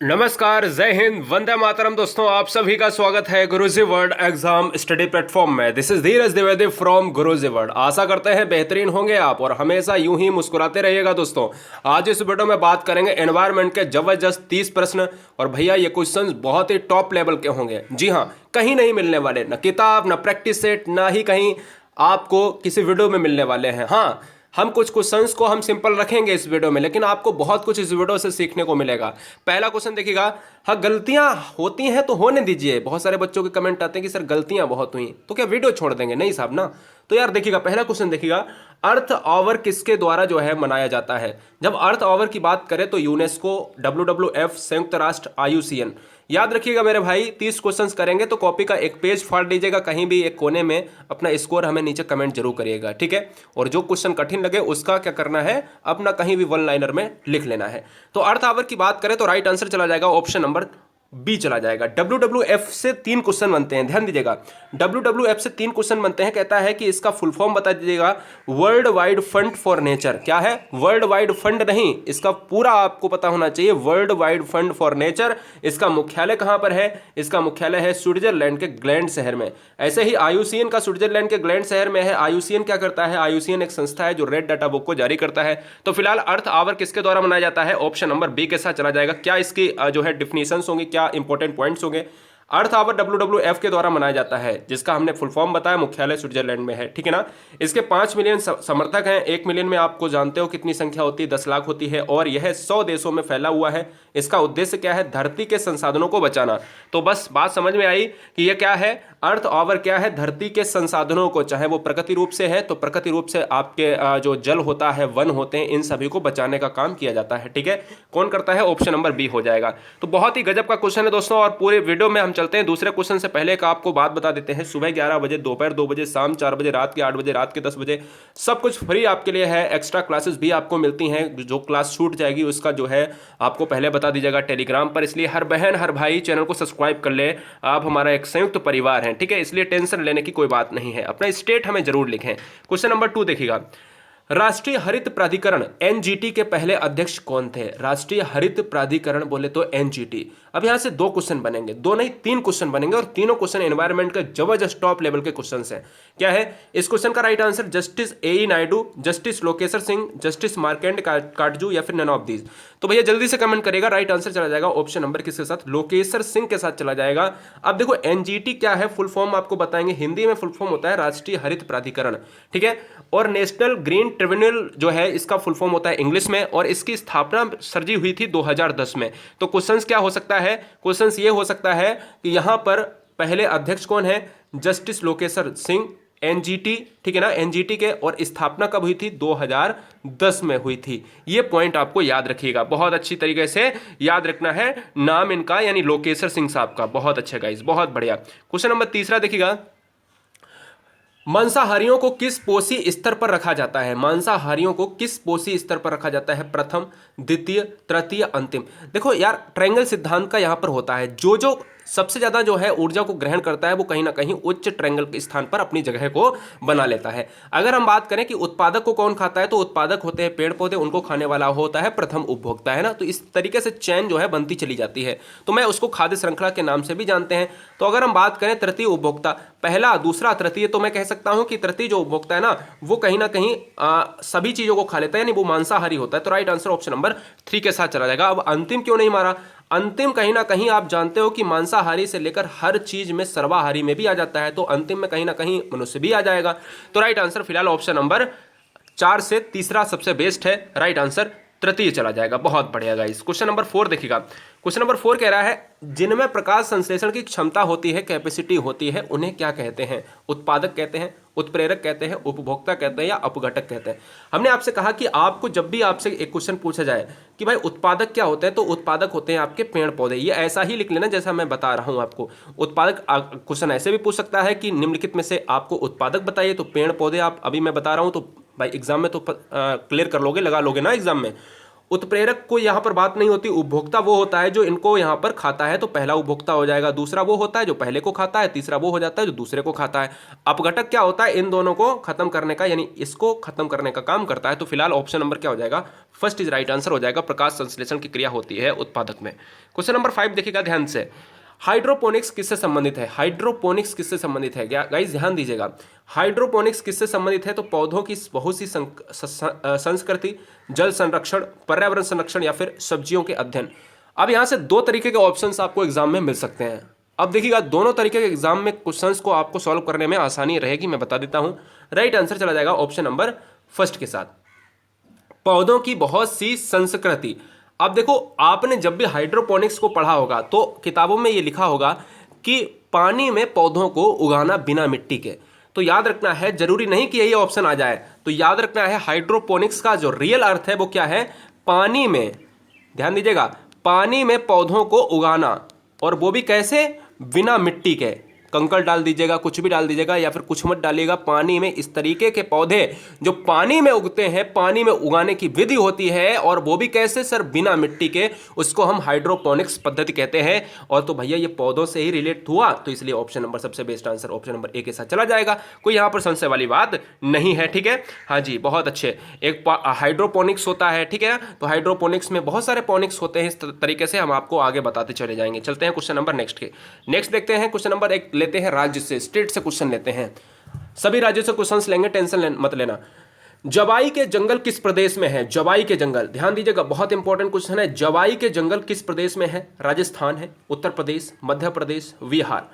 नमस्कार, जय हिंद, वंदे मातरम। दोस्तों, आप सभी का स्वागत है Guruji World exam study platform में। This is Dheeraj Dwivedi from Guruji World. आशा करते हैं बेहतरीन होंगे आप और हमेशा यूं ही मुस्कुराते रहिएगा। दोस्तों, आज इस वीडियो में बात करेंगे एनवायरनमेंट के जबरदस्त 30 प्रश्न। और भैया ये क्वेश्चंस बहुत ही टॉप लेवल के होंगे। जी हाँ, कहीं नहीं मिलने वाले, न किताब, न प्रैक्टिस सेट, ना ही कहीं आपको किसी वीडियो में मिलने वाले हैं। हाँ, हम कुछ क्वेश्चंस को हम सिंपल रखेंगे इस वीडियो में, लेकिन आपको बहुत कुछ इस वीडियो से सीखने को मिलेगा। पहला क्वेश्चन देखिएगा। हाँ, गलतियां होती हैं तो होने दीजिए। बहुत सारे बच्चों के कमेंट आते हैं कि सर गलतियां बहुत हुई, तो क्या वीडियो छोड़ देंगे? नहीं साहब ना। तो यार देखिएगा, पहला क्वेश्चन देखिएगा। अर्थ आवर किसके द्वारा जो है मनाया जाता है? जब अर्थ आवर की बात करें तो यूनेस्को, WWF, संयुक्त राष्ट्र, IUCN। याद रखिएगा मेरे भाई, 30 क्वेश्चंस करेंगे तो कॉपी का एक पेज फाड़ लीजिएगा, कहीं भी एक कोने में अपना स्कोर हमें नीचे कमेंट जरूर करिएगा, ठीक है। और जो क्वेश्चन कठिन लगे उसका क्या करना है, अपना कहीं भी वन लाइनर में लिख लेना है। तो अर्थ आवर की बात करें तो राइट आंसर चला जाएगा ऑप्शन नंबर बी चला जाएगा। WWF से 3 क्वेश्चन बनते हैं, ध्यान दीजिएगा। WWF से 3 क्वेश्चन बनते हैं। कहता है कि इसका फुल फॉर्म बता दीजिएगा। World wide fund for nature. क्या है? वर्ल्ड वाइड फंड नहीं, इसका पूरा आपको पता होना चाहिए। World wide fund for nature. इसका मुख्यालय कहां पर है? इसका मुख्यालय है स्विट्जरलैंड के ग्लैंड शहर में। ऐसे ही IUCN का स्विट्जरलैंड के ग्लैंड शहर में है। IUCN क्या करता है? IUCN एक संस्था है जो रेड डाटा बुक को जारी करता है। तो फिलहाल अर्थ आवर किसके द्वारा मनाया जाता है? ऑप्शन नंबर बी के साथ चला जाएगा। क्या इसकी जो है डिफिनेशंस होंगी, क्या इंपॉर्टेंट पॉइंट्स होंगे? अर्थ आवर WWF के द्वारा मनाया जाता है, जिसका हमने फुल फॉर्म बताया, मुख्यालय स्विट्जरलैंड में है, ठीक है ना। इसके 5 मिलियन समर्थक हैं। 1 मिलियन में आपको जानते हो कितनी संख्या होती है? 10 लाख होती है। और यह 100 देशों में फैला हुआ है। इसका उद्देश्य क्या है? धरती के संसाधनों को बचाना। तो बस बात समझ में आई कि यह क्या है। अर्थ आवर क्या है? धरती के संसाधनों को, चाहे वो प्रकृति रूप से है तो प्रकृति रूप से आपके जो जल होता है, वन होते हैं, इन सभी को बचाने का काम किया जाता है, ठीक है। कौन करता है? ऑप्शन नंबर बी हो जाएगा। तो बहुत ही गजब का क्वेश्चन है दोस्तों। और पूरे वीडियो में हम चलते हैं। दूसरे क्वेश्चन से पहले एक आपको बात बता देते हैं। सुबह 11 बजे, दोपहर 2 बजे, शाम 4 बजे, रात के 8 बजे, रात के 10 बजे, सब कुछ फ्री आपके लिए है। एक्स्ट्रा क्लासेस भी आपको मिलती हैं। जो क्लास छूट जाएगी उसका जो है आपको पहले बता दीजिएगा टेलीग्राम पर। इसलिए हर बहन हर भाई चैनल को सब्सक्राइब कर ले। आप हमारा एक संयुक्त परिवार हैं, ठीक है। इसलिए टेंशन लेने की कोई बात नहीं है। अपना स्टेट हमें जरूर लिखें। क्वेश्चन नंबर 2 देखिएगा। राष्ट्रीय हरित प्राधिकरण NGT के पहले अध्यक्ष कौन थे? राष्ट्रीय हरित प्राधिकरण बोले तो NGT। अब यहां से 2 क्वेश्चन बनेंगे, 2 नहीं 3 क्वेश्चन बनेंगे, और तीनों क्वेश्चन एनवायरनमेंट के जबरदस्त टॉप लेवल के क्वेश्चन हैं। क्या है इस क्वेश्चन का right answer? Justice AE Naidu, justice Lokeshwar Singh, justice Markandey Katju, या फिर नन ऑफ दीज। तो भैया जल्दी से कमेंट करेगा। राइट आंसर चला जाएगा ऑप्शन नंबर किसके साथ? लोकेशर सिंह के साथ चला जाएगा। अब देखो NGT क्या है, फुल फॉर्म आपको बताएंगे। हिंदी में फुल फॉर्म होता है राष्ट्रीय हरित प्राधिकरण, ठीक है। और नेशनल ग्रीन ट्रिब्यूनल जो है, इसका फुल फॉर्म होता है इंग्लिश में। और इसकी स्थापना सर्जी हुई थी 2010 में। तो क्वेश्चंस क्या हो सकता है? क्वेश्चंस ये हो सकता है कि यहां पर पहले अध्यक्ष कौन है? जस्टिस लोकेशर सिंह, NGT, ठीक है ना, NGT के। और स्थापना कब हुई थी? 2010 में हुई थी। ये पॉइंट आपको याद रखिएगा, बहुत अच्छी तरीके से याद रखना है नाम इनका, यानी लोकेशर सिंह साहब का। बहुत अच्छा गाइस, बहुत बढ़िया। क्वेश्चन नंबर 3 देखिएगा। मांसाहारियों को किस पोषी स्तर पर रखा जाता है? मांसाहारियों को किस पोषी स्तर पर रखा जाता है? प्रथम, द्वितीय, तृतीय, अंतिम। देखो यार, ट्रायंगल सिद्धांत का यहां पर होता है। जो जो सबसे ज्यादा जो है ऊर्जा को ग्रहण करता है, वो कहीं ना कहीं उच्च ट्रायंगल के स्थान पर अपनी जगह को बना लेता है। अगर हम बात करें कि उत्पादक को कौन खाता है, तो उत्पादक होते हैं पेड़ पौधे, उनको खाने वाला होता है प्रथम उपभोक्ता, है ना। तो इस तरीके से चैन जो है बनती चली जाती है। तो मैं उसको खाद्य श्रृंखला के नाम से भी जानते हैं। तो अगर हम बात करें तृतीय उपभोक्ता, पहला, दूसरा, तृतीय, तो मैं कह सकता हूं कि तृतीय जो उपभोक्ता है ना, वो कहीं ना कहीं सभी चीजों को खा लेता है, यानी वो मांसाहारी होता है। तो राइट आंसर ऑप्शन नंबर 3 के साथ चला जाएगा। अब अंतिम क्यों नहीं मारा? अंतिम कहीं ना कहीं आप जानते हो कि मांसाहारी से लेकर हर चीज में सर्वाहारी में भी आ जाता है। तो अंतिम में कहीं ना कहीं मनुष्य भी आ जाएगा। तो राइट आंसर फिलहाल ऑप्शन नंबर 4 से तीसरा सबसे बेस्ट है। राइट आंसर तृतीय चला जाएगा। बहुत बढ़िया गाइस। क्वेश्चन नंबर 4 देखिएगा। क्वेश्चन नंबर 4 कह रहा है, जिनमें प्रकाश संश्लेषण की क्षमता होती है, कैपेसिटी होती है, उन्हें क्या कहते हैं? उत्पादक कहते हैं, उत्प्रेरक कहते हैं, उपभोक्ता कहते हैं, या अपघटक कहते हैं। हमने आपसे कहा कि आपको जब भी आपसे एक क्वेश्चन पूछा जाए कि भाई उत्पादक क्या होते हैं, तो उत्पादक होते हैं आपके पेड़ पौधे। ये ऐसा ही लिख लेना जैसा मैं बता रहा हूं आपको। उत्पादक क्वेश्चन ऐसे भी पूछ सकता है कि निम्नलिखित में से आपको उत्पादक बताइए। तो पेड़ पौधे आप अभी मैं बता रहा हूं, तो भाई एग्जाम में तो क्लियर कर लोगे, लगा लोगे ना एग्जाम में। उत्प्रेरक को यहाँ पर बात नहीं होती। उपभोक्ता वो होता है जो इनको यहाँ पर खाता है, तो पहला उपभोक्ता हो जाएगा। दूसरा वो होता है जो पहले को खाता है। तीसरा वो हो जाता है जो दूसरे को खाता है। अपघटक क्या होता है, इन दोनों को खत्म करने का, यानी इसको खत्म करने का काम करता है। तो फिलहाल ऑप्शन नंबर क्या हो जाएगा, फर्स्ट इज राइट आंसर हो जाएगा। प्रकाश संश्लेषण की क्रिया होती है उत्पादक में। क्वेश्चन नंबर 5 देखिएगा ध्यान से, हाइड्रोपोनिक्स किससे संबंधित है। हाइड्रोपोनिक्स किससे संबंधित है गाइस, ध्यान दीजिएगा। हाइड्रोपोनिक्स किससे संबंधित है, तो पौधों की बहुत सी संस्कृति, जल संरक्षण, पर्यावरण संरक्षण या फिर सब्जियों के अध्ययन। अब यहां से दो तरीके के ऑप्शंस आपको एग्जाम में मिल सकते हैं। अब देखिएगा दोनों तरीके के एग्जाम में क्वेश्चंस को आपको सॉल्व करने में आसानी रहेगी, मैं बता देता हूं। राइट आंसर चला जाएगा ऑप्शन नंबर फर्स्ट के साथ, पौधों की बहुत सी संस्कृति। अब देखो, आपने जब भी हाइड्रोपोनिक्स को पढ़ा होगा तो किताबों में ये लिखा होगा कि पानी में पौधों को उगाना बिना मिट्टी के। तो याद रखना है, जरूरी नहीं कि यही ऑप्शन आ जाए, तो याद रखना है हाइड्रोपोनिक्स का जो रियल अर्थ है वो क्या है, पानी में, ध्यान दीजिएगा, पानी में पौधों को उगाना, और वो भी कैसे, बिना मिट्टी के। कंकड़ डाल दीजिएगा, कुछ भी डाल दीजिएगा, या फिर कुछ मत डालिएगा, पानी में इस तरीके के पौधे जो पानी में उगते हैं, पानी में उगाने की विधि होती है, और वो भी कैसे सर, बिना मिट्टी के, उसको हम हाइड्रोपोनिक्स पद्धति कहते हैं। और तो भैया ये पौधों से ही रिलेट हुआ, तो इसलिए ऑप्शन नंबर सबसे best answer option number A के साथ चला जाएगा। कोई यहां पर संशय वाली बात नहीं है, ठीक है। हाँ जी, बहुत अच्छे। एक हाइड्रोपोनिक्स होता है, ठीक है, तो हाइड्रोपोनिक्स में बहुत सारे पोनिक्स होते हैं, इस तरीके से हम आपको आगे बताते चले जाएंगे। चलते हैं क्वेश्चन नंबर नेक्स्ट देखते हैं। क्वेश्चन नंबर 1 लेते हैं राज्य से, स्टेट से क्वेश्चन लेते हैं। सभी राज्यों से क्वेश्चंस लेंगे, टेंशन मत लेना। जवाई के जंगल किस प्रदेश में है, जवाई के जंगल, ध्यान दीजिएगा, बहुत इंपॉर्टेंट क्वेश्चन है। जवाई के जंगल किस प्रदेश में है, राजस्थान है, उत्तर प्रदेश, मध्य प्रदेश, बिहार।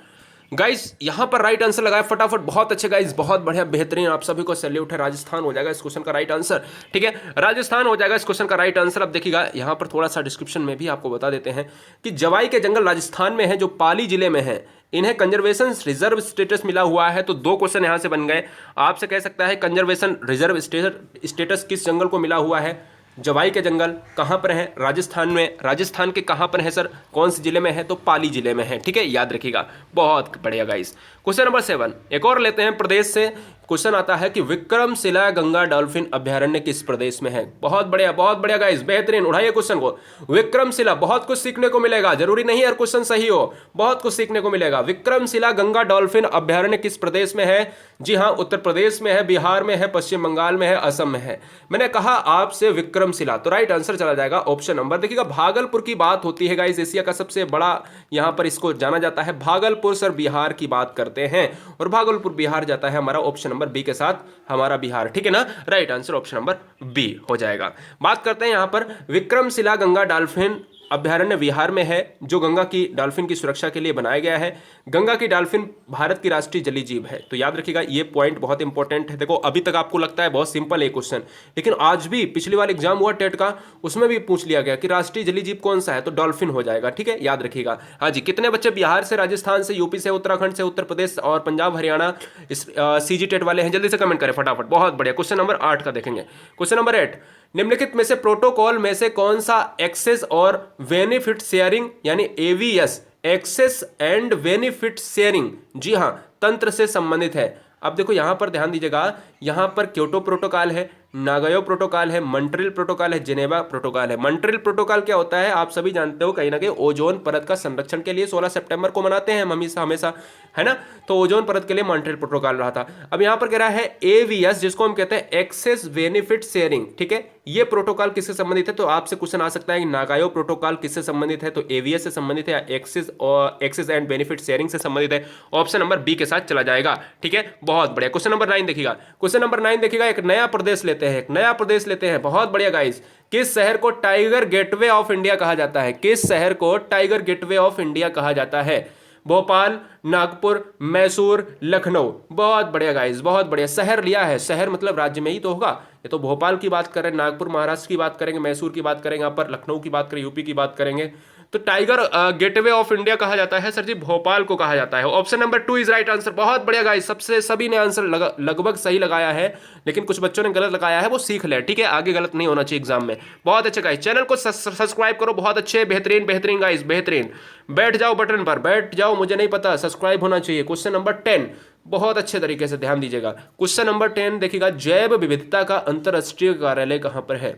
गाइस यहां पर राइट आंसर लगाए फटाफट, बहुत अच्छे गाइस, बहुत बढ़िया, बेहतरीन, आप सभी को सैल्यूट है। राजस्थान हो जाएगा इस क्वेश्चन का राइट आंसर, ठीक है, राजस्थान हो जाएगा इस क्वेश्चन का राइट आंसर। अब देखिएगा यहां पर थोड़ा सा डिस्क्रिप्शन में भी आपको बता देते हैं कि जवाई के जंगल राजस्थान में है, जो पाली जिले में है। इन्हें कंजर्वेशन रिजर्व स्टेटस मिला हुआ है। तो दो क्वेश्चन यहां से बन गए। आपसे कह सकता है कंजर्वेशन रिजर्व स्टेटस किस जंगल को मिला हुआ है, जवाई के जंगल कहां पर है, राजस्थान में। राजस्थान के कहां पर है सर, कौन से जिले में है, तो पाली जिले में है, ठीक है, याद रखिएगा। बहुत बढ़िया गाइस। क्वेश्चन नंबर 7 एक और लेते हैं, प्रदेश से क्वेश्चन आता है कि विक्रमशिला गंगा डॉल्फिन अभ्यारण्य किस प्रदेश में है। बहुत बढ़िया गाइस, बेहतरीन, उठाइए क्वेश्चन को। विक्रमशिला, बहुत कुछ सीखने को मिलेगा, जरूरी नहीं हर क्वेश्चन सही हो, बहुत कुछ सीखने को मिलेगा। विक्रमशिला गंगा डॉल्फिन अभ्यारण्य किस प्रदेश में है, जी हाँ, उत्तर प्रदेश में है, बिहार में है, पश्चिम बंगाल में है, असम में है। मैंने कहा आपसे विक्रमशिला, तो राइट आंसर चला जाएगा ऑप्शन नंबर, देखिएगा भागलपुर की बात होती है गाइस, एशिया का सबसे बड़ा यहां पर इसको जाना जाता है। भागलपुर सर बिहार की बात करते हैं, और भागलपुर बिहार जाता है हमारा ऑप्शन नंबर बी के साथ, हमारा बिहार, ठीक है ना। Right answer option number B हो जाएगा। बात करते हैं यहां पर विक्रमशिला गंगा डॉल्फिन अभ्यारण्य बिहार में है, जो गंगा की डॉल्फिन की सुरक्षा के लिए बनाया गया है। गंगा की डॉल्फिन भारत की राष्ट्रीय जलीय जीव है, तो याद रखिएगा ये पॉइंट बहुत इंपॉर्टेंट है। देखो अभी तक आपको लगता है बहुत सिंपल है क्वेश्चन, लेकिन आज भी पिछली बार एग्जाम हुआ टेट का, उसमें भी पूछ लिया गया कि राष्ट्रीय जलीय जीव कौन सा है, तो डॉल्फिन हो जाएगा, ठीक है, याद रखिएगा। हाँ जी, कितने बच्चे बिहार से, राजस्थान से, यूपी से, उत्तराखंड से, उत्तर प्रदेश और पंजाब हरियाणा सीजी टेट वाले हैं, जल्दी से कमेंट करें फटाफट। बहुत बढ़िया। क्वेश्चन नंबर 8 का देखेंगे। क्वेश्चन नंबर 8, निम्नलिखित में से प्रोटोकॉल में से कौन सा एक्सेस और बेनिफिट शेयरिंग यानी ABS, access and benefit sharing, जी हां, तंत्र से संबंधित है। अब देखो यहां पर ध्यान दीजिएगा, यहां पर क्योटो प्रोटोकॉल है, नागोया प्रोटोकॉल है, मॉन्ट्रियल प्रोटोकॉल है, जेनेवा प्रोटोकॉल है। मॉन्ट्रियल प्रोटोकॉल क्या होता है आप सभी जानते हो, कहीं ना कहीं ओजोन परत का संरक्षण के लिए 16 सितंबर को मनाते हैं हम हमेशा, है ना, तो ओजोन परत के लिए मॉन्ट्रियल प्रोटोकॉल रहा था। अब यहां पर कह रहा है एवीएस, जिसको हम कहते हैं एक्सेस बेनिफिट शेयरिंग, ठीक है, ये प्रोटोकॉल किससे संबंधित है, तो आपसे क्वेश्चन आ सकता है कि नागोया प्रोटोकॉल किससे संबंधित है, तो एवीएस से संबंधित है, एक्सेस एंड बेनिफिट शेयरिंग से संबंधित है, ऑप्शन नंबर बी के साथ चला जाएगा, ठीक है, बहुत बढ़िया। क्वेश्चन नंबर 9 देखिएगा, क्वेश्चन नंबर 9 देखिएगा, एक नया प्रदेश लेते हैं, एक नया प्रदेश लेते हैं, बहुत बढ़िया गाइस। किस शहर को टाइगर गेटवे ऑफ इंडिया कहा जाता है, किस शहर को टाइगर गेटवे ऑफ इंडिया कहा जाता है, भोपाल, नागपुर, मैसूर, लखनऊ। बहुत बढ़िया गाइस, बहुत बढ़िया। शहर लिया है, शहर मतलब राज्य में ही तो होगा, ये तो भोपाल की बात करें, नागपुर महाराष्ट्र की बात करेंगे, मैसूर की बात करेंगे, यहाँ पर लखनऊ की बात करें, यूपी की बात करेंगे, तो टाइगर गेटवे ऑफ इंडिया कहा जाता है सर जी, भोपाल को कहा जाता है। Option number 2 is right answer. बहुत बढ़िया गाइस, सभी ने आंसर लगभग सही लगाया है, लेकिन कुछ बच्चों ने गलत लगाया है, वो सीख ले, ठीक है, आगे गलत नहीं होना चाहिए एग्जाम में। बहुत अच्छे गाइस, चैनल को सब्सक्राइब करो, बहुत अच्छे, बेहतरीन गाइस, बेहतरीन। बैठ जाओ बटन पर, बैठ जाओ, मुझे नहीं पता, सब्सक्राइब होना चाहिए। क्वेश्चन नंबर 10, बहुत अच्छे तरीके से ध्यान दीजिएगा। क्वेश्चन नंबर 10 देखिएगा, जैव विविधता का अंतरराष्ट्रीय कार्यालय कहां पर है।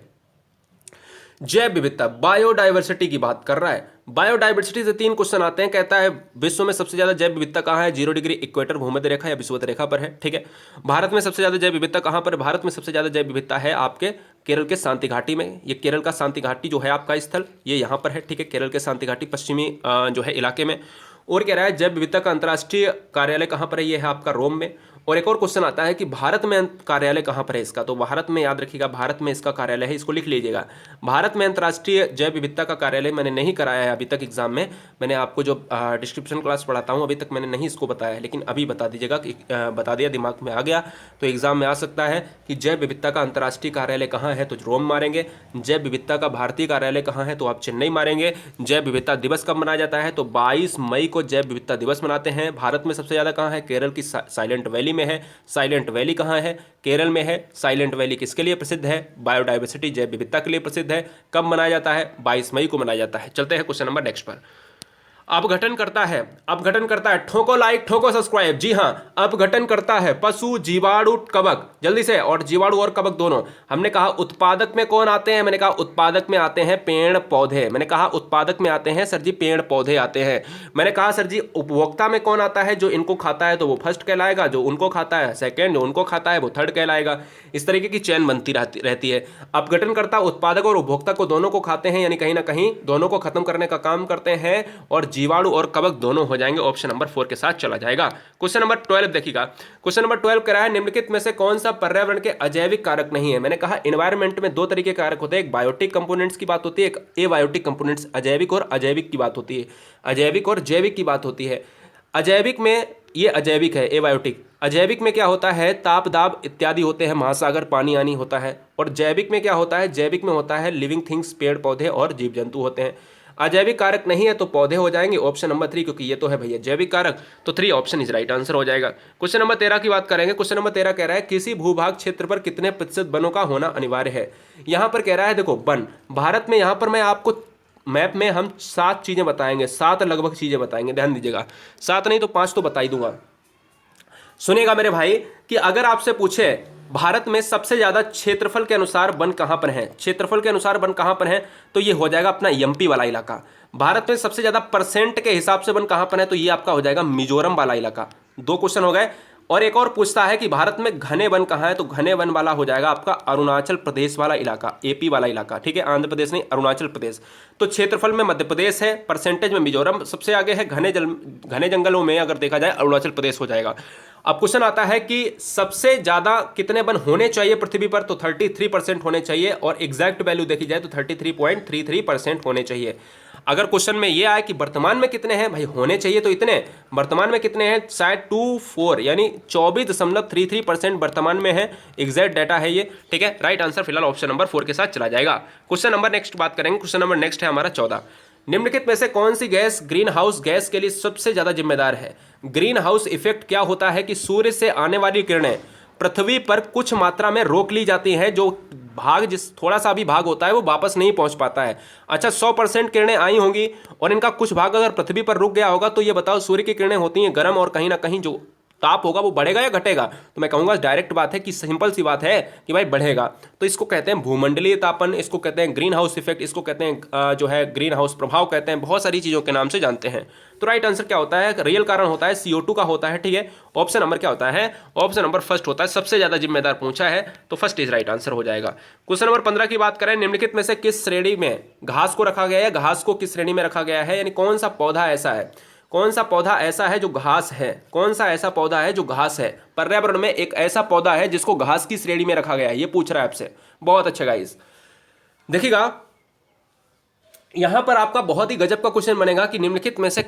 जैव विविधता, बायोडाइवर्सिटी की बात कर रहा है। बायोडाइवर्सिटी से 3 क्वेश्चन आते हैं। कहता है विश्व में सबसे ज्यादा जैव विविधता कहाँ है? 0 डिग्री इक्वेटर भूमध्य रेखा या विषुवत रेखा पर है। ठीक है। भारत में सबसे ज्यादा जैव विविधता कहाँ पर? भारत में सबसे ज्यादा जैव विविधता है आपके केरल के शांति घाटी में। ये केरल का शांति घाटी जो है आपका स्थल, ये यहाँ पर है। ठीक है, केरल के शांति घाटी पश्चिमी जो है इलाके में। और कह रहा है जैव विविधता का अंतर्राष्ट्रीय कार्यालय कहाँ पर है? ये है आपका रोम में। और एक और क्वेश्चन आता है कि भारत में कार्यालय कहाँ पर है इसका? तो भारत में याद रखिएगा, भारत में इसका कार्यालय है, इसको लिख लीजिएगा। भारत में अंतर्राष्ट्रीय जैव विविधता का कार्यालय मैंने नहीं कराया है अभी तक एग्जाम में। मैंने आपको जो डिस्क्रिप्शन क्लास पढ़ाता हूँ अभी तक मैंने नहीं इसको बताया है, लेकिन अभी बता दीजिएगा कि बता दिया, दिमाग में आ गया तो एग्जाम में आ सकता है कि जैव विविधता का अंतर्राष्ट्रीय कार्यालय कहाँ है, तो रोम मारेंगे। जैव विविधता का भारतीय कार्यालय कहाँ है, तो आप चेन्नई मारेंगे। जैव विविधता दिवस कब मनाया जाता है? तो 22 मई को जैव विविधता दिवस मनाते हैं। भारत में सबसे ज़्यादा कहाँ है? केरल की साइलेंट वैली में है। साइलेंट वैली कहाँ है? केरल में है। साइलेंट वैली किसके लिए प्रसिद्ध है? बायोडाइवर्सिटी, जैव विविधता के लिए प्रसिद्ध है। कब मनाया जाता है? 22 मई को मनाया जाता है। चलते हैं क्वेश्चन नंबर नेक्स्ट पर। अपघटन करता है, अपघटन करता है, ठोको लाइक ठोको सब्सक्राइब। जी हाँ, अपघटन करता है पशु, जीवाणु, कवक, जल्दी से। और जीवाणु और कवक दोनों। हमने कहा उत्पादक में कौन आते हैं? मैंने कहा उत्पादक में आते हैं पेड़ पौधे। मैंने कहा उत्पादक में आते हैं सर जी पेड़ पौधे आते हैं। मैंने कहा सर जी उपभोक्ता में कौन आता है? जो इनको खाता है तो वो फर्स्ट कहलाएगा, जो उनको खाता है सेकेंड, जो उनको खाता है वो थर्ड कहलाएगा। इस तरीके की चैन बनती रहती है। अपघटन करता उत्पादक और उपभोक्ता को दोनों को खाते हैं, यानी कहीं ना कहीं दोनों को खत्म करने का काम करते हैं। और जीवाणु और कवक दोनों हो जाएंगे, ऑप्शन नंबर 4 के साथ चला जाएगा। क्वेश्चन नंबर 12 देखिएगा। क्वेश्चन नंबर 12 कह रहा है निम्नलिखित में से कौन सा पर्यावरण के अजैविक कारक नहीं है? मैंने कहा एनवायरनमेंट में 2 तरीके के कारक होते हैं, एक बायोटिक कंपोनेंट्स की बात होती है, एक एबायोटिक कंपोनेंट्स, अजैविक और अजैविक की बात होती है। अजैविक और जैविक की बात होती है। अजैविक में ये अजैविक है, एबायोटिक। अजैविक में क्या होता है? ताप दाब इत्यादि होते हैं, महासागर, पानी आनी होता है। और जैविक में क्या होता है? जैविक में होता है लिविंग थिंग्स, पेड़ पौधे और जीव जंतु होते हैं। अजैविक कारक नहीं है तो पौधे हो जाएंगे, ऑप्शन नंबर 3, क्योंकि ये तो है भैया जैविक कारक, तो 3 ऑप्शन इज राइट आंसर हो जाएगा। क्वेश्चन नंबर 13 की बात करेंगे। क्वेश्चन नंबर 13 कह रहा है किसी भूभाग क्षेत्र पर कितने प्रतिशत वनों का होना अनिवार्य है? यहां पर कह रहा है देखो वन, भारत में यहां पर मैं आपको मैप में हम 7 चीजें बताएंगे, 7 लगभग चीजें बताएंगे, ध्यान दीजिएगा। 7 नहीं तो 5 तो बता ही दूंगा। सुनिएगा मेरे भाई कि अगर आपसे पूछे भारत में सबसे ज्यादा क्षेत्रफल के अनुसार वन कहां पर है, क्षेत्रफल के अनुसार वन कहां पर है, तो ये हो जाएगा अपना एमपी वाला इलाका। भारत में सबसे ज्यादा परसेंट के हिसाब से वन कहां पर है, तो ये आपका हो जाएगा मिजोरम वाला इलाका। 2 क्वेश्चन हो गए। और एक और पूछता है कि भारत में घने वन कहाँ है, तो घने वन वाला हो जाएगा आपका अरुणाचल प्रदेश वाला इलाका, एपी वाला इलाका। ठीक है, आंध्र प्रदेश नहीं, अरुणाचल प्रदेश। तो क्षेत्रफल में मध्य प्रदेश है, परसेंटेज में मिजोरम सबसे आगे है, घने जंगलों में अगर देखा जाए अरुणाचल प्रदेश हो जाएगा। अब क्वेश्चन आता है कि सबसे ज्यादा कितने वन होने चाहिए पृथ्वी पर, तो 33% होने चाहिए। और एग्जैक्ट वैल्यू देखी जाए तो 33.33% होने चाहिए। अगर क्वेश्चन में ये आए कि वर्तमान में कितने हैं, भाई होने चाहिए तो इतने, वर्तमान में कितने हैं, शायद 24 यानी 24.33% वर्तमान में है, एग्जैक्ट डाटा है ये। ठीक है, राइट आंसर फिलहाल ऑप्शन नंबर 4 के साथ चला जाएगा। क्वेश्चन नंबर नेक्स्ट बात करेंगे। क्वेश्चन नंबर नेक्स्ट है हमारा 14। निम्नलिखित में से कौन सी गैस ग्रीन हाउस गैस के लिए सबसे ज्यादा जिम्मेदार है? ग्रीन हाउस इफेक्ट क्या होता है कि सूर्य से आने वाली किरणें पृथ्वी पर कुछ मात्रा में रोक ली जाती हैं, जो भाग जिस थोड़ा सा भी भाग होता है वो वापस नहीं पहुंच पाता है। अच्छा 100% किरणें आई होंगी और इनका कुछ भाग अगर पृथ्वी पर रुक गया होगा, तो ये बताओ सूर्य की किरणें होती हैं गर्म और कहीं ना कहीं जो ताप होगा वो बढ़ेगा या घटेगा? तो मैं कहूंगा डायरेक्ट बात है कि सिंपल सी बात है कि भाई बढ़ेगा। तो इसको कहते हैं भूमंडलीय तापन, इसको कहते हैं ग्रीन हाउस इफेक्ट, इसको कहते हैं जो है ग्रीन हाउस प्रभाव कहते हैं, बहुत सारी चीज़ों के नाम से जानते हैं। तो राइट आंसर क्या होता है? रियल कारण होता है CO2 का होता है। ठीक है, ऑप्शन नंबर क्या होता है? ऑप्शन नंबर फर्स्ट होता है, सबसे ज्यादा जिम्मेदार पूछा है तो फर्स्ट इज राइट आंसर हो जाएगा। क्वेश्चन नंबर 15 की बात करें। निम्नलिखित में से किस श्रेणी में घास को रखा गया है? घास को किस श्रेणी में रखा गया है, यानी कौन सा पौधा ऐसा है, कौन सा पौधा ऐसा है जो घास है, कौन सा ऐसा पौधा है जो घास है? पर्यावरण में एक ऐसा पौधा है जिसको घास की श्रेणी में रखा गया है, ये पूछ रहा है आपसे। बहुत अच्छा गाइस, देखिएगा यहां पर आपका बहुत ही गजब का क्वेश्चन बनेगा कि निम्नलिखित में से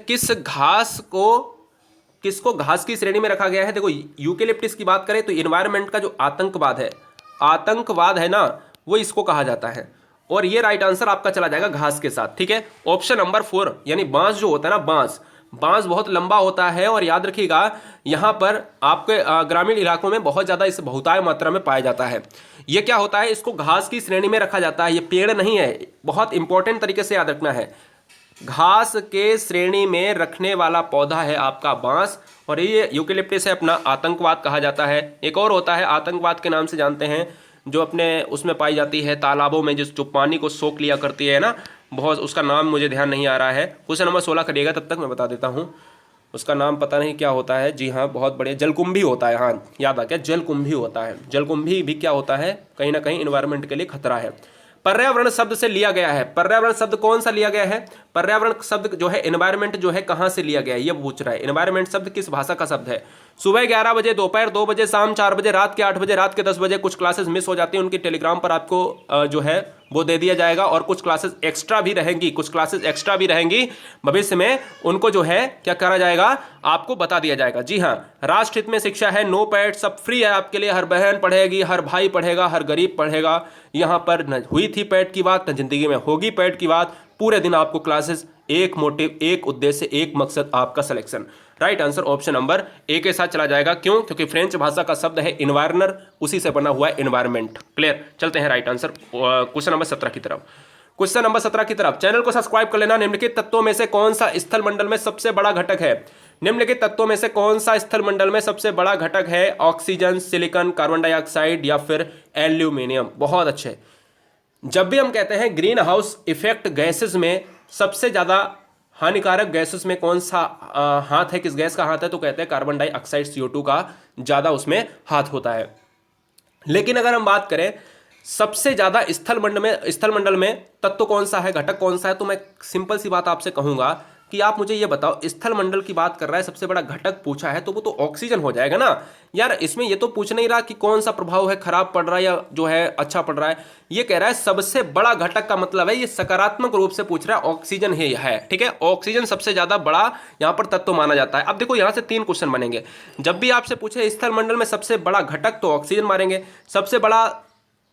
किसको घास की श्रेणी में रखा गया है। देखो यूकेलिप्टिस की बात करें तो एनवायरनमेंट का जो आतंकवाद है ना, वो इसको कहा जाता है। और ये राइट आंसर आपका चला जाएगा घास के साथ। ठीक है, ऑप्शन नंबर 4 यानी बांस जो होता है ना, बांस बहुत लंबा होता है। और याद रखिएगा यहाँ पर आपके ग्रामीण इलाकों में बहुत ज़्यादा इस बहुतायत मात्रा में पाया जाता है। ये क्या होता है, इसको घास की श्रेणी में रखा जाता है, ये पेड़ नहीं है, बहुत इंपॉर्टेंट तरीके से याद रखना है। घास के श्रेणी में रखने वाला पौधा है आपका बांस। और ये यूकेलिप्टस है, अपना आतंकवाद कहा जाता है। एक और होता है आतंकवाद के नाम से जानते हैं जो अपने उसमें पाई जाती है तालाबों में, जो पानी को सोख लिया करती है ना, बहुत, उसका नाम मुझे ध्यान नहीं आ रहा है। क्वेश्चन नंबर 16 करिएगा, तब तक मैं बता देता हूँ। उसका नाम पता नहीं क्या होता है। जी हाँ, बहुत बढ़िया, जलकुंभी होता है। हाँ, याद आ गया, जलकुंभी होता है। जलकुंभी भी क्या होता है, कहीं ना कहीं इन्वायरमेंट के लिए खतरा है। पर्यावरण शब्द से लिया गया है। पर्यावरण शब्द कौन सा लिया गया है? पर्यावरण शब्द जो है, एनवायरमेंट जो है, कहाँ से लिया गया है ये पूछ रहा है। एनवायरमेंट शब्द किस भाषा का शब्द है? सुबह 11 बजे, दोपहर 2 बजे, शाम 4 बजे, रात के 8 बजे, रात के 10 बजे। कुछ क्लासेस मिस हो जाती हैं, उनकी टेलीग्राम पर आपको जो है वो दे दिया जाएगा, और कुछ क्लासेस एक्स्ट्रा भी रहेंगी, कुछ क्लासेस एक्स्ट्रा भी रहेंगी भविष्य में, उनको जो है क्या करा जाएगा, आपको बता दिया जाएगा। जी हाँ, राष्ट्र हित में शिक्षा है, नो पैड, सब फ्री है आपके लिए। हर बहन पढ़ेगी, हर भाई पढ़ेगा, हर गरीब पढ़ेगा। यहाँ पर न हुई थी पैड की बात, न जिंदगी में होगी पैड की बात। पूरे दिन आपको क्लासेस, एक मोटिव, एक उद्देश्य, एक मकसद, आपका selection. Right answer option number A के साथ चला जाएगा। क्यों? क्योंकि फ्रेंच भाषा का शब्द है इन्वायरनर, उसी से बना हुआ है एनवायरमेंट। क्लियर? चलते हैं राइट आंसर क्वेश्चन नंबर 17 की तरफ। क्वेश्चन नंबर 17 की तरफ। चैनल को सब्सक्राइब कर लेना। निम्नलिखित तत्वों में से कौन सा स्थल मंडल में सबसे बड़ा घटक है? निम्नलिखित तत्वों में से कौन सा स्थल मंडल में सबसे बड़ा घटक है? ऑक्सीजन, सिलिकॉन, कार्बन डाइऑक्साइड या फिर एल्यूमिनियम? बहुत अच्छे। जब भी हम कहते हैं ग्रीन हाउस इफेक्ट गैसेस में सबसे ज्यादा हानिकारक गैसेस में कौन सा हाथ है, किस गैस का हाथ है, तो कहते हैं कार्बन डाइऑक्साइड, CO2 का ज्यादा उसमें हाथ होता है। लेकिन अगर हम बात करें सबसे ज्यादा स्थल मंडल में तत्व कौन सा है, घटक कौन सा है, तो मैं सिंपल सी बात आपसे कहूंगा कि आप मुझे ये बताओ, स्थल मंडल की बात कर रहा है, सबसे बड़ा घटक पूछा है, तो वो तो ऑक्सीजन हो जाएगा ना यार। इसमें ये तो पूछ नहीं रहा कि कौन सा प्रभाव है, खराब पड़ रहा है या जो है अच्छा पड़ रहा है। ये कह रहा है सबसे बड़ा घटक का मतलब है, ये सकारात्मक रूप से पूछ रहा है, ऑक्सीजन ही है। ठीक है, ऑक्सीजन सबसे ज्यादा बड़ा यहां पर तत्व माना जाता है। अब देखो यहां से 3 क्वेश्चन बनेंगे। जब भी आपसे पूछे स्थल मंडल में सबसे बड़ा घटक, तो ऑक्सीजन मारेंगे। सबसे बड़ा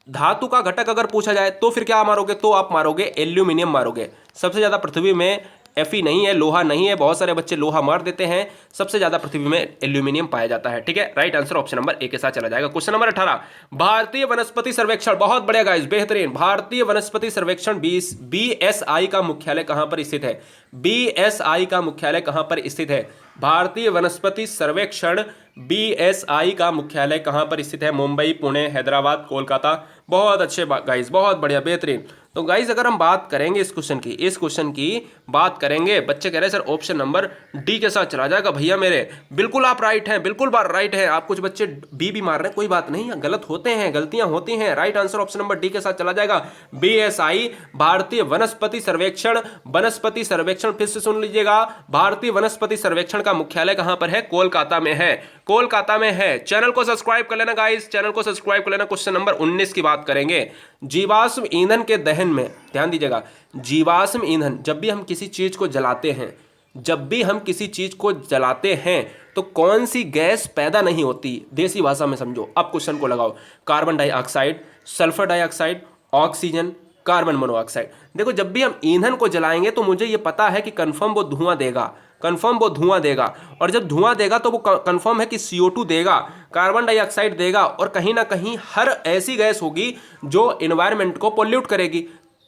धातु का घटक अगर पूछा जाए तो फिर क्या मारोगे, तो आप मारोगे एल्यूमिनियम मारोगे। सबसे ज्यादा पृथ्वी में Fe नहीं है, लोहा नहीं है, बहुत सारे बच्चे लोहा मार देते हैं, सबसे ज्यादा पृथ्वी में एल्यूमिनियम पाया जाता है। ठीक है, right answer option number A के साथ चला जाएगा। Question number 18। भारतीय वनस्पति सर्वेक्षण, बहुत बढ़िया गाइस, बेहतरीन। भारतीय वनस्पति सर्वेक्षण BSI का मुख्यालय कहां पर स्थित है? BSI का मुख्यालय कहां पर स्थित है? भारतीय वनस्पति सर्वेक्षण BSI का मुख्यालय कहां पर स्थित है? मुंबई, पुणे, हैदराबाद, कोलकाता? बहुत अच्छे गाइस, बहुत बढ़िया, बेहतरीन। तो गाइस अगर हम बात करेंगे इस क्वेश्चन की बात करेंगे, बच्चे कह रहे हैं सर ऑप्शन नंबर डी के साथ चला जाएगा। भैया मेरे बिल्कुल आप राइट हैं, बिल्कुल बार राइट है। आप कुछ बच्चे बी मार रहे हैं, कोई बात नहीं, गलत होते हैं, गलतियां होती हैं। Right answer option number D के साथ चला जाएगा। BSI भारतीय वनस्पति सर्वेक्षण। वनस्पति सर्वेक्षण फिर से सुन लीजिएगा, भारतीय वनस्पति सर्वेक्षण का मुख्यालय कहां पर है? कोलकाता में है, कोलकाता में है। चैनल को सब्सक्राइब कर लेना गाइस, चैनल को सब्सक्राइब कर लेना। क्वेश्चन नंबर 19 की बात करेंगे। जीवाश्म ईंधन के दहन में, ध्यान दीजिएगा, जीवाश्म ईंधन, जब भी हम किसी चीज को जलाते हैं, जब भी हम किसी चीज को जलाते हैं तो कौन सी गैस पैदा नहीं होती? देसी भाषा में समझो, अब क्वेश्चन को लगाओ। Carbon dioxide, sulphur dioxide, oxygen, carbon monoxide. देखो जब भी हम ईंधन को जलाएंगे तो मुझे ये पता है कि कंफर्म वो धुआं देगा, कंफर्म वो धुआं देगा, और जब धुआं देगा तो वो कंफर्म है कि CO2 देगा, कार्बन डाइऑक्साइड देगा, और कहीं ना कहीं हर ऐसी गैस होगी जो एनवायरनमेंट को पोल्यूट करेगी।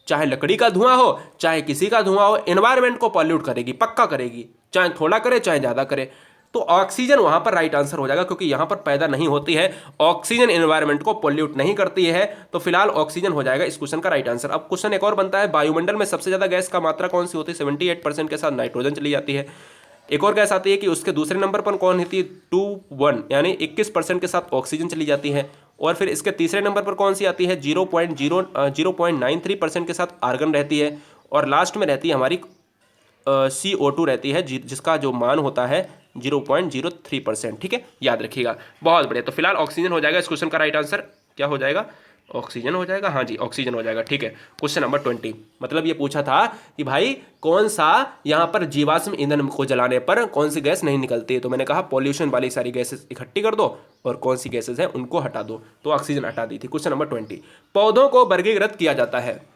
चाहे लकड़ी का धुआं हो, चाहे किसी का धुआं हो, एनवायरनमेंट को पोल्यूट करेगी, पक्का करेगी, चाहे थोड़ा करे चाहे ज्यादा करे। तो ऑक्सीजन वहां पर राइट आंसर हो जाएगा, क्योंकि यहां पर पैदा नहीं होती है, ऑक्सीजन एनवायरनमेंट को पोल्यूट नहीं करती है, तो फिलहाल ऑक्सीजन हो जाएगा इस क्वेश्चन का राइट आंसर। अब क्वेश्चन एक और बनता है, वायुमंडल में सबसे ज्यादा गैस का मात्रा कौन सी होती है? 78% के साथ नाइट्रोजन चली जाती है। एक और गैस आती है कि उसके दूसरे नंबर पर कौन होती है? 21 यानी 21% के साथ ऑक्सीजन चली जाती है। और फिर इसके तीसरे नंबर पर कौन सी आती है? 0.93% के साथ आर्गन रहती है। और लास्ट में रहती है हमारी CO2 रहती है, जिसका जो मान होता है 0.03%। ठीक है, याद रखिएगा, बहुत बढ़िया। तो फिलहाल ऑक्सीजन हो जाएगा इस क्वेश्चन का राइट आंसर। क्या हो जाएगा? ऑक्सीजन हो जाएगा, हाँ जी ऑक्सीजन हो जाएगा। ठीक है, क्वेश्चन नंबर 20। मतलब ये पूछा था कि भाई कौन सा यहाँ पर जीवाश्म ईंधन को जलाने पर कौन सी गैस नहीं निकलती है, तो मैंने कहा पॉल्यूशन वाली सारी गैसेस इकट्ठी कर दो और कौन सी गैसेस हैं उनको हटा दो, तो ऑक्सीजन हटा दी थी। Question number 20। पौधों को वर्गीकृत किया जाता है,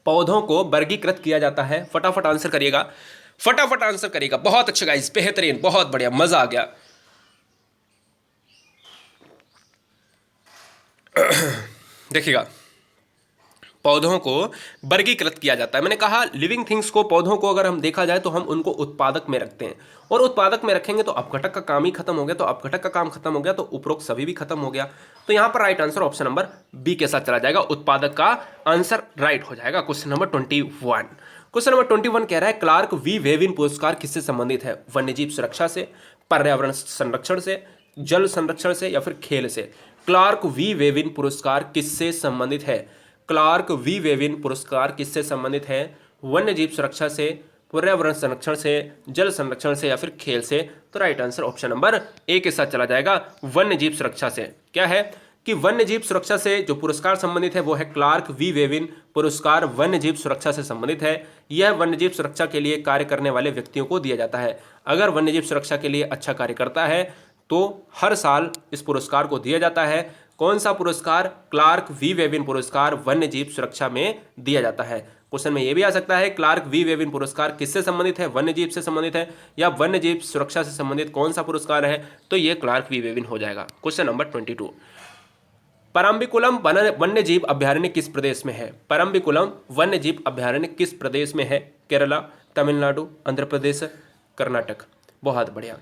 पौधों को वर्गीकृत किया जाता है। फटाफट आंसर करिएगा, फटाफट आंसर करिएगा। बहुत अच्छा गाइस, बेहतरीन, बहुत बढ़िया, मजा आ गया। देखिएगा, पौधों को वर्गीकृत किया जाता है। मैंने कहा लिविंग थिंग्स को, पौधों को अगर हम देखा जाए तो हम उनको उत्पादक में रखते हैं, और उत्पादक में रखेंगे तो अपघटक का काम ही खत्म हो गया, तो अपघटक का काम खत्म हो गया तो उपरोक्त सभी भी खत्म हो गया। तो यहां पर right answer option number B के साथ चला जाएगा, उत्पादक का आंसर राइट हो जाएगा। Question number 21। क्वेश्चन नंबर 21 कह रहा है क्लार्क वी वेविन पुरस्कार किससे संबंधित है? वन्यजीव सुरक्षा से, पर्यावरण संरक्षण से, जल संरक्षण से, या फिर खेल से? क्लार्क वी वेविन पुरस्कार किससे संबंधित है? क्लार्क वी वेविन पुरस्कार किससे संबंधित है? वन्यजीव सुरक्षा से, पर्यावरण संरक्षण से, जल संरक्षण से, या फिर खेल से? तो right answer option number A के साथ चला जाएगा, वन्यजीव सुरक्षा से। क्या है कि वन्यजीव सुरक्षा से जो पुरस्कार संबंधित है वो है क्लार्क वी वेविन पुरस्कार, वन्यजीव सुरक्षा से संबंधित है। यह वन्यजीव सुरक्षा के लिए कार्य करने वाले व्यक्तियों को दिया जाता है। अगर वन्यजीव सुरक्षा के लिए अच्छा कार्य करता है तो हर साल इस पुरस्कार को दिया जाता है। कौन सा पुरस्कार? क्लार्क वी वेविन पुरस्कार वन्यजीव सुरक्षा में दिया जाता है। क्वेश्चन में यह भी आ सकता है क्लार्क वी वेविन पुरस्कार किससे संबंधित है? वन्यजीव से संबंधित है या वन्यजीव सुरक्षा से संबंधित कौन सा पुरस्कार है? तो यह क्लार्क वी वेविन हो जाएगा। Question number 22। परम्बिकुलम वन्यजीव अभ्यारण्य किस प्रदेश में है? परम्बिकुलम वन्यजीव अभ्यारण्य किस प्रदेश में है? केरला, तमिलनाडु, आंध्र प्रदेश, कर्नाटक। बहुत बढ़िया।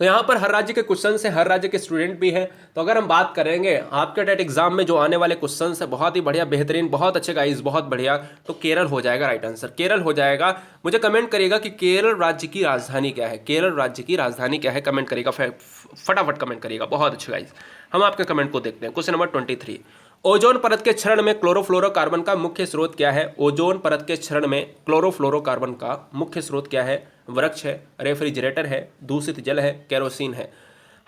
तो यहाँ पर हर राज्य के क्वेश्चन है, हर राज्य के स्टूडेंट भी हैं। तो अगर हम बात करेंगे आपके टेट एग्जाम में जो आने वाले क्वेश्चन है, बहुत ही बढ़िया, बेहतरीन, बहुत अच्छे गाइस, बहुत बढ़िया। तो केरल हो जाएगा राइट आंसर, केरल हो जाएगा। मुझे कमेंट करिएगा कि केरल राज्य की राजधानी क्या है? केरल राज्य की राजधानी क्या है? कमेंट करिएगा, फटाफट कमेंट करिएगा। बहुत अच्छे गाइस, हम आपके कमेंट को देखते हैं। Question number 23। ओजोन परत के क्षरण में क्लोरोफ्लोरोकार्बन का मुख्य स्रोत क्या है? ओजोन परत के क्षरण में क्लोरोफ्लोरोकार्बन का मुख्य स्रोत क्या है? वृक्ष है, रेफ्रिजरेटर है, दूषित जल है, केरोसिन है।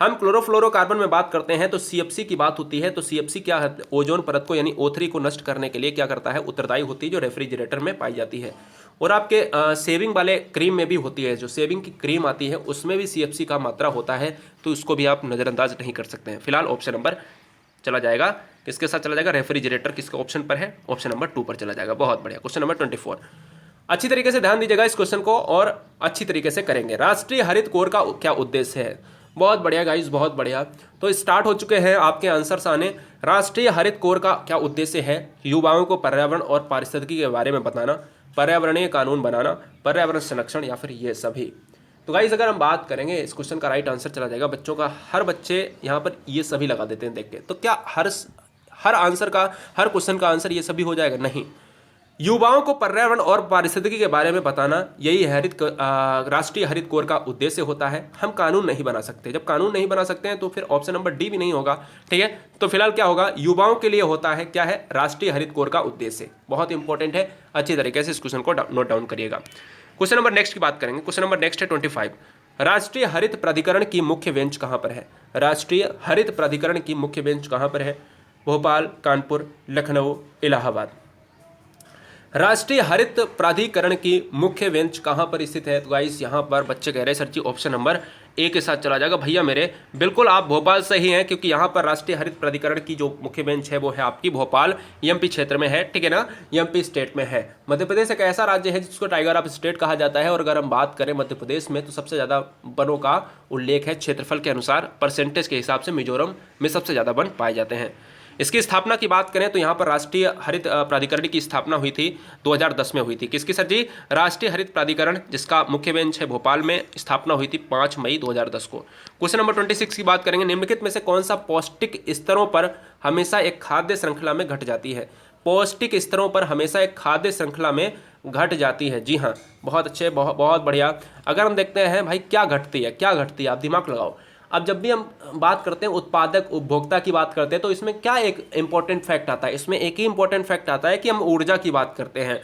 हम क्लोरोफ्लोरोकार्बन में बात करते हैं तो सीएफसी की बात होती है। तो सीएफसी क्या है? ओजोन परत को यानी O3 को नष्ट करने के लिए क्या करता है? उत्तरदायी होती है, जो रेफ्रिजरेटर में पाई जाती है। और आपके सेविंग वाले क्रीम में भी होती है, जो सेविंग की क्रीम आती है उसमें भी सीएफसी का मात्रा होता है। तो इसको भी आप नज़रअंदाज नहीं कर सकते हैं। फिलहाल ऑप्शन नंबर चला जाएगा, किसके साथ चला जाएगा? रेफ्रिजरेटर किसके ऑप्शन पर है? ऑप्शन नंबर 2 पर चला जाएगा। बहुत बढ़िया। Question number 24। अच्छी तरीके से ध्यान दीजिएगा इस क्वेश्चन को और अच्छी तरीके से करेंगे। राष्ट्रीय हरित कोर का क्या उद्देश्य है? बहुत बढ़िया गाइस, बहुत बढ़िया। तो स्टार्ट हो चुके हैं आपके आंसर्स आने। राष्ट्रीय हरित कोर का क्या उद्देश्य है? युवाओं को पर्यावरण और पारिस्थितिकी के बारे में बताना, पर्यावरणीय कानून बनाना, पर्यावरण संरक्षण, या फिर ये सभी। तो गाइस अगर हम बात करेंगे इस क्वेश्चन का राइट आंसर चला जाएगा बच्चों का, हर बच्चे यहाँ पर ये सभी लगा देते हैं देख के। तो क्या हर आंसर का, हर क्वेश्चन का आंसर ये सभी हो जाएगा? नहीं। युवाओं को पर्यावरण और पारिस्थितिकी के बारे में बताना, यही राष्ट्रीय हरित कोर का उद्देश्य होता है। हम कानून नहीं बना सकते। जब कानून नहीं बना सकते हैं तो फिर ऑप्शन नंबर डी भी नहीं होगा। ठीक है, तो फिलहाल क्या होगा? युवाओं के लिए होता है, क्या है? राष्ट्रीय हरित कोर का उद्देश्य। बहुत इंपॉर्टेंट है, अच्छी तरीके से इस क्वेश्चन को नोट डाउन करिएगा। क्वेश्चन नंबर नेक्स्ट की बात करेंगे। क्वेश्चन नंबर नेक्स्ट है 25। राष्ट्रीय हरित प्राधिकरण की मुख्य बेंच कहाँ पर है? राष्ट्रीय हरित प्राधिकरण की मुख्य बेंच कहाँ पर है? भोपाल, कानपुर, लखनऊ, इलाहाबाद। राष्ट्रीय हरित प्राधिकरण की मुख्य बेंच कहाँ पर स्थित है? तो गाइस यहाँ पर बच्चे कह रहे हैं sir ji option number A के साथ चला जाएगा। भैया मेरे बिल्कुल आप भोपाल से ही हैं, क्योंकि यहाँ पर राष्ट्रीय हरित प्राधिकरण की जो मुख्य बेंच है वो है आपकी भोपाल, एमपी क्षेत्र में है। ठीक है ना, एमपी स्टेट में है। मध्य प्रदेश एक ऐसा राज्य है जिसको टाइगर ऑफ स्टेट कहा जाता है। और अगर हम बात करें मध्य प्रदेश में तो सबसे ज़्यादा वनों का उल्लेख है क्षेत्रफल के अनुसार, परसेंटेज के हिसाब से मिजोरम में सबसे ज़्यादा वन पाए जाते हैं। इसकी स्थापना की बात करें तो यहाँ पर राष्ट्रीय हरित प्राधिकरण की स्थापना हुई थी 2010 में हुई थी। किसकी सर जी? राष्ट्रीय हरित प्राधिकरण, जिसका मुख्य बेंच है भोपाल में, स्थापना हुई थी 5 मई 2010 को। क्वेश्चन नंबर 26 की बात करेंगे। निम्नलिखित में से कौन सा पौष्टिक स्तरों पर हमेशा एक खाद्य श्रृंखला में घट जाती है? पौष्टिक स्तरों पर हमेशा एक खाद्य श्रृंखला में घट जाती है। जी हाँ, बहुत अच्छे, बहुत बढ़िया। अगर हम देखते हैं भाई क्या घटती है, क्या घटती है, आप दिमाग लगाओ। अब जब भी हम बात करते हैं उत्पादक उपभोक्ता की बात करते हैं तो इसमें क्या एक इंपॉर्टेंट फैक्ट आता है? इसमें एक ही इंपॉर्टेंट फैक्ट आता है कि हम ऊर्जा की बात करते हैं।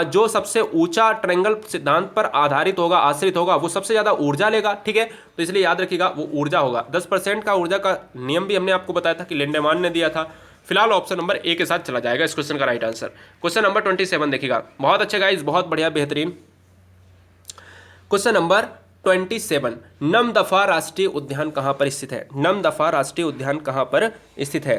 जो सबसे ऊंचा ट्रायंगल सिद्धांत पर आधारित होगा, आश्रित होगा, वो सबसे ज़्यादा ऊर्जा लेगा। ठीक है, तो इसलिए याद रखिएगा वो ऊर्जा होगा। 10% का ऊर्जा का नियम भी हमने आपको बताया था कि लिंडेमान ने दिया था। फिलहाल ऑप्शन नंबर ए के साथ चला जाएगा इस क्वेश्चन का राइट आंसर। क्वेश्चन नंबर 27 देखिएगा। बहुत अच्छे गाइस, बहुत बढ़िया, बेहतरीन। Question number 27। नमदफा राष्ट्रीय उद्यान कहाँ पर स्थित है? नमदफा राष्ट्रीय उद्यान कहाँ पर स्थित है?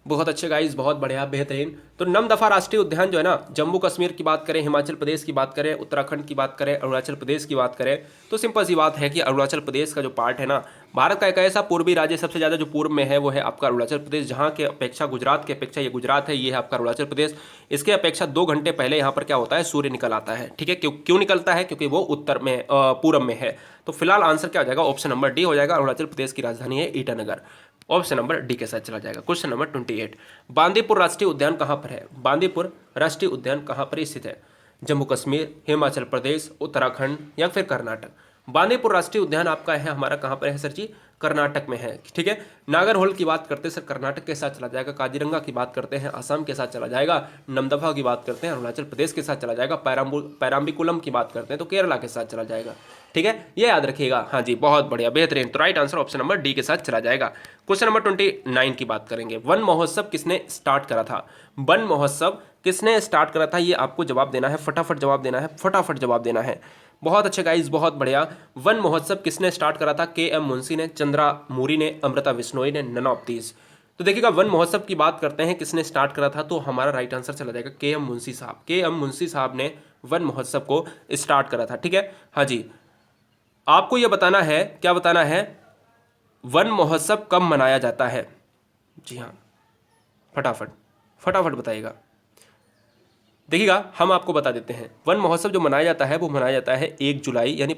बहुत अच्छे गाइस, बहुत बढ़िया, बेहतरीन। तो नमदफा राष्ट्रीय उद्यान जो है ना, जम्मू कश्मीर की बात करें, हिमाचल प्रदेश की बात करें, उत्तराखंड की बात करें, अरुणाचल प्रदेश की बात करें, तो सिंपल सी बात है कि अरुणाचल प्रदेश का जो पार्ट है ना, भारत का एक ऐसा पूर्वी राज्य, सबसे ज़्यादा जो पूर्व में है वो है आपका अरुणाचल प्रदेश, जहाँ के अपेक्षा गुजरात के अपेक्षा ये गुजरात है, ये है आपका अरुणाचल प्रदेश। इसके अपेक्षा 2 घंटे पहले यहाँ पर क्या होता है, सूर्य निकल आता है। ठीक है, क्यों निकलता है? क्योंकि वो उत्तर में पूरब में है। तो फिलहाल आंसर क्या हो जाएगा? ऑप्शन नंबर डी हो जाएगा। अरुणाचल प्रदेश की राजधानी है ईटानगर। ऑप्शन नंबर डी के साथ चला जाएगा। क्वेश्चन नंबर 28, बांदीपुर राष्ट्रीय उद्यान कहाँ पर है? बांदीपुर राष्ट्रीय उद्यान कहाँ पर स्थित है? जम्मू कश्मीर, हिमाचल प्रदेश, उत्तराखंड या फिर कर्नाटक? बांदीपुर राष्ट्रीय उद्यान आपका है हमारा कहाँ पर है सर जी? कर्नाटक में है। ठीक है, नागरहोल की बात करते हैं सर, कर्नाटक के साथ चला जाएगा। काजीरंगा की बात करते हैं, असम के साथ चला जाएगा। नमदफा की बात करते हैं, अरुणाचल प्रदेश के साथ चला जाएगा। पैराम्बिकुलम की बात करते हैं तो केरला के साथ चला जाएगा। ठीक है, ये याद रखिएगा। हाँ जी, बहुत बढ़िया, बेहतरीन। तो right answer option number D के साथ चला जाएगा। क्वेश्चन नंबर 29 की बात करेंगे। वन महोत्सव किसने स्टार्ट करा था? वन महोत्सव किसने स्टार्ट करा था, ये आपको जवाब देना है, फटाफट जवाब देना है, फटाफट जवाब देना है। बहुत अच्छे गाइस, बहुत बढ़िया। वन महोत्सव किसने स्टार्ट करा था? के एम मुंशी ने, चंद्रा मूरी ने, अमृता बिश्नोई ने, नन ऑफ दीज। तो देखिएगा, वन महोत्सव की बात करते हैं, किसने स्टार्ट करा था, तो हमारा राइट आंसर चला जाएगा के एम मुंशी साहब। के एम मुंशी साहब ने वन महोत्सव को स्टार्ट करा था। ठीक है, हाँ जी। आपको यह बताना है, क्या बताना है, वन महोत्सव कब मनाया जाता है? जी हाँ, फटाफट फटाफट बताइएगा। देखिएगा, हम आपको बता देते हैं, वन महोत्सव जो मनाया जाता है वो मनाया जाता है 1 जुलाई, यानी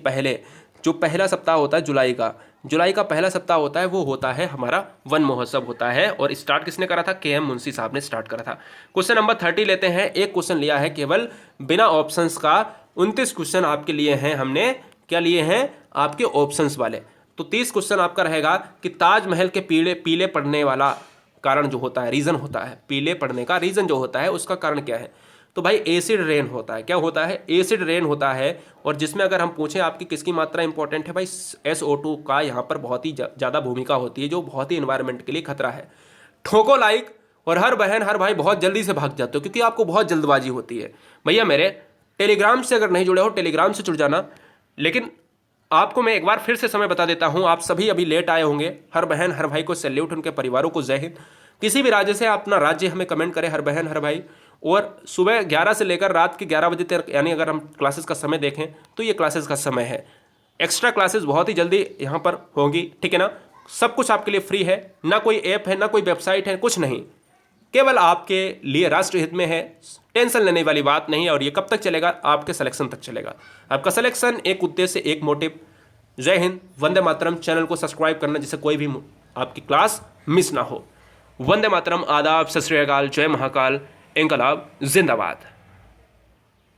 जो पहला सप्ताह होता है जुलाई का पहला सप्ताह होता है, वो होता है हमारा वन महोत्सव होता है। और स्टार्ट किसने करा था? के एम मुंशी साहब ने स्टार्ट करा था। क्वेश्चन नंबर 30 लेते हैं। एक क्वेश्चन लिया है केवल बिना ऑप्शंस का, 29 क्वेश्चन आपके लिए हैं हमने। क्या लिए हैं? आपके ऑप्शंस वाले। तो 30 क्वेश्चन आपका रहेगा कि ताजमहल के पीले पड़ने वाला कारण जो होता है, रीजन होता है, पीले पड़ने का रीजन जो होता है, उसका कारण क्या है? तो भाई एसिड रेन होता है। क्या होता है? एसिड रेन होता है। और जिसमें अगर हम पूछें आपकी किसकी मात्रा इंपॉर्टेंट है, भाई SO2 का यहाँ पर बहुत ही ज़्यादा भूमिका होती है, जो बहुत ही एनवायरनमेंट के लिए खतरा है। ठोको लाइक, और हर बहन हर भाई बहुत जल्दी से भाग जाते हो क्योंकि आपको बहुत जल्दबाजी होती है। भैया मेरे टेलीग्राम से अगर नहीं जुड़े हो, टेलीग्राम से जुड़ जाना। लेकिन आपको मैं एक बार फिर से समय बता देता हूं, आप सभी अभी लेट आए होंगे। हर बहन हर भाई को सैल्यूट, उनके परिवारों को जय हिंद। किसी भी राज्य से अपना राज्य हमें कमेंट करें, हर बहन हर भाई। और सुबह 11 से लेकर रात के 11 बजे तक, यानी अगर हम क्लासेस का समय देखें तो ये क्लासेस का समय है। एक्स्ट्रा क्लासेस बहुत ही जल्दी यहाँ पर होंगी। ठीक है ना, सब कुछ आपके लिए फ्री है, ना कोई ऐप है, ना कोई वेबसाइट है, कुछ नहीं, केवल आपके लिए राष्ट्रहित में है। टेंशन लेने वाली बात नहीं है। और ये कब तक चलेगा? आपके सिलेक्शन तक चलेगा। आपका सिलेक्शन, एक उद्देश्य, एक मोटिव। जय हिंद, वंदे मातरम। चैनल को सब्सक्राइब करना जिससे कोई भी आपकी क्लास मिस ना हो। वंदे मातरम, आदाब, सत श्री अकाल, जय महाकाल, इंकलाब जिंदाबाद।